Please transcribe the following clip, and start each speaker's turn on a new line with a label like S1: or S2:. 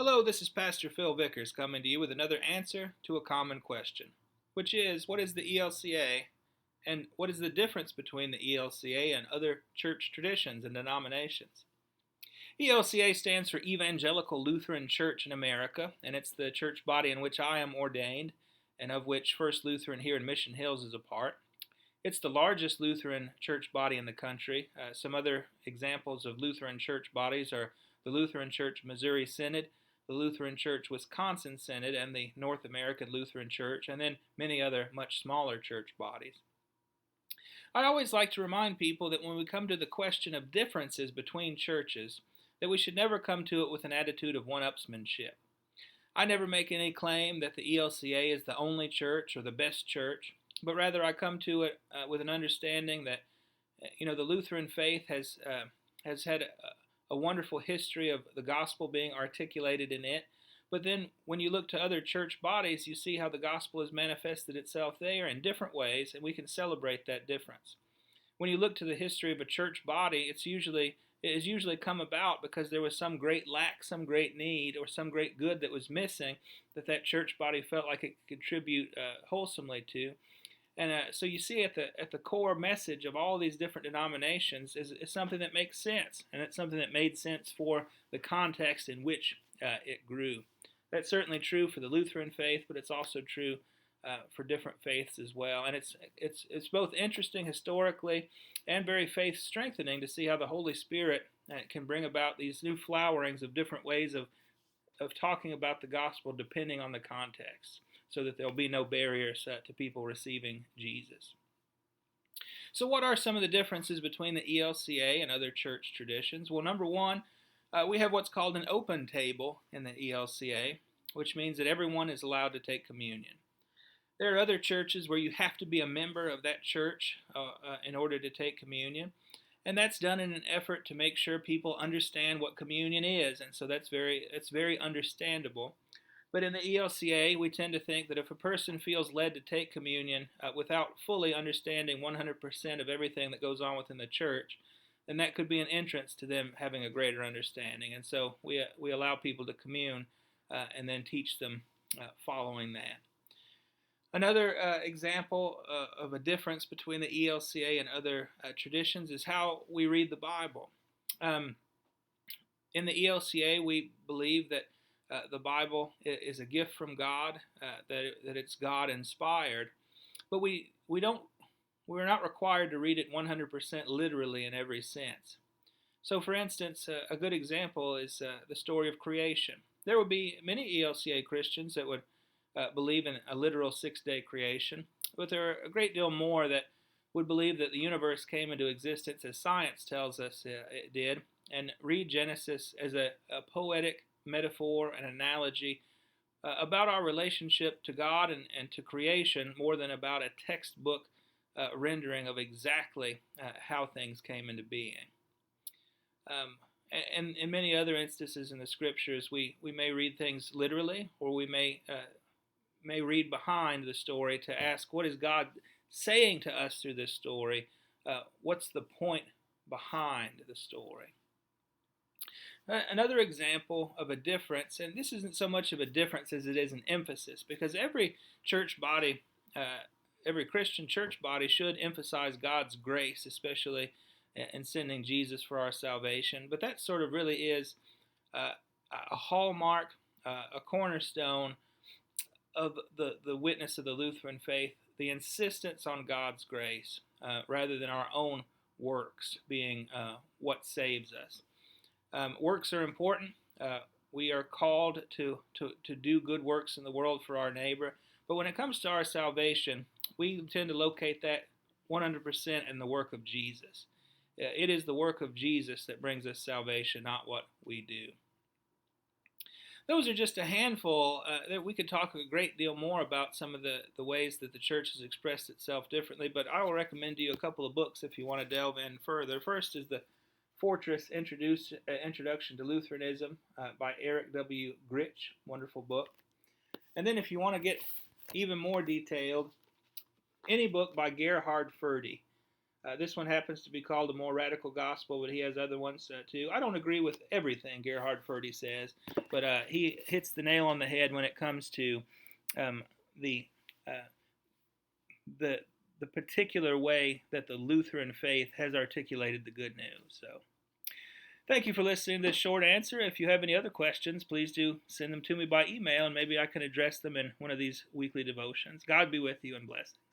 S1: Hello, this is Pastor Phil Vickers coming to you with another answer to a common question, which is what is the ELCA and what is the difference between the ELCA and other church traditions and denominations? ELCA stands for Evangelical Lutheran Church in America, and it's the church body in which I am ordained and of which First Lutheran here in Mission Hills is a part. It's the largest Lutheran church body in the country. Some other examples of Lutheran church bodies are the Lutheran Church Missouri Synod, the Lutheran Church Wisconsin Synod, and the North American Lutheran Church, and then many other much smaller church bodies. I always like to remind people that when we come to the question of differences between churches, that we should never come to it with an attitude of one-upsmanship. I never make any claim that the ELCA is the only church or the best church, but rather I come to it with an understanding that the Lutheran faith has had a wonderful history of the gospel being articulated in it. But then when you look to other church bodies, you see how the gospel has manifested itself there in different ways, and we can celebrate that difference. When you look to the history of a church body, it has usually come about because there was some great lack, some great need, or some great good that was missing that church body felt like it could contribute wholesomely to. And so you see at the core message of all these different denominations is something that makes sense, and it's something that made sense for the context in which it grew. That's certainly true for the Lutheran faith, but it's also true for different faiths as well. And it's both interesting historically and very faith strengthening to see how the Holy Spirit can bring about these new flowerings of different ways of talking about the gospel depending on the context, so that there'll be no barriers to people receiving Jesus. So what are some of the differences between the ELCA and other church traditions? Well, number one, we have what's called an open table in the ELCA, which means that everyone is allowed to take communion. There are other churches where you have to be a member of that church in order to take communion, and that's done in an effort to make sure people understand what communion is, and so it's very understandable. But in the ELCA, we tend to think that if a person feels led to take communion without fully understanding 100% of everything that goes on within the church, then that could be an entrance to them having a greater understanding. And so we allow people to commune and then teach them following that. Another example of a difference between the ELCA and other traditions is how we read the Bible. In the ELCA, we believe that the Bible is a gift from God, that it's God-inspired, but we're not required to read it 100% literally in every sense. So, for instance, a good example is the story of creation. There would be many ELCA Christians that would believe in a literal six-day creation, but there are a great deal more that would believe that the universe came into existence as science tells us it did, and read Genesis as a poetic metaphor and analogy about our relationship to God and to creation more than about a textbook rendering of exactly how things came into being. And in many other instances in the scriptures, we may read things literally, or we may read behind the story to ask, what is God saying to us through this story? What's the point behind the story? Another example of a difference, and this isn't so much of a difference as it is an emphasis, because every church body, every Christian church body should emphasize God's grace, especially in sending Jesus for our salvation. But that sort of really is a hallmark, a cornerstone of the witness of the Lutheran faith, the insistence on God's grace rather than our own works being what saves us. Works are important. We are called to do good works in the world for our neighbor. But when it comes to our salvation, we tend to locate that 100% in the work of Jesus. It is the work of Jesus that brings us salvation, not what we do. Those are just a handful. That we could talk a great deal more about some of the ways that the church has expressed itself differently, but I will recommend to you a couple of books if you want to delve in further. First is the Fortress Introduction to Lutheranism by Eric W. Gritch, wonderful book. And then if you want to get even more detailed, any book by Gerhard Forde, This one happens to be called a more radical gospel, but he has other ones too. I don't agree with everything Gerhard Forde says, but he hits the nail on the head when it comes to um, the uh, the the particular way that the Lutheran faith has articulated the good news. So, thank you for listening to this short answer. If you have any other questions, please do send them to me by email, and maybe I can address them in one of these weekly devotions. God be with you and bless you.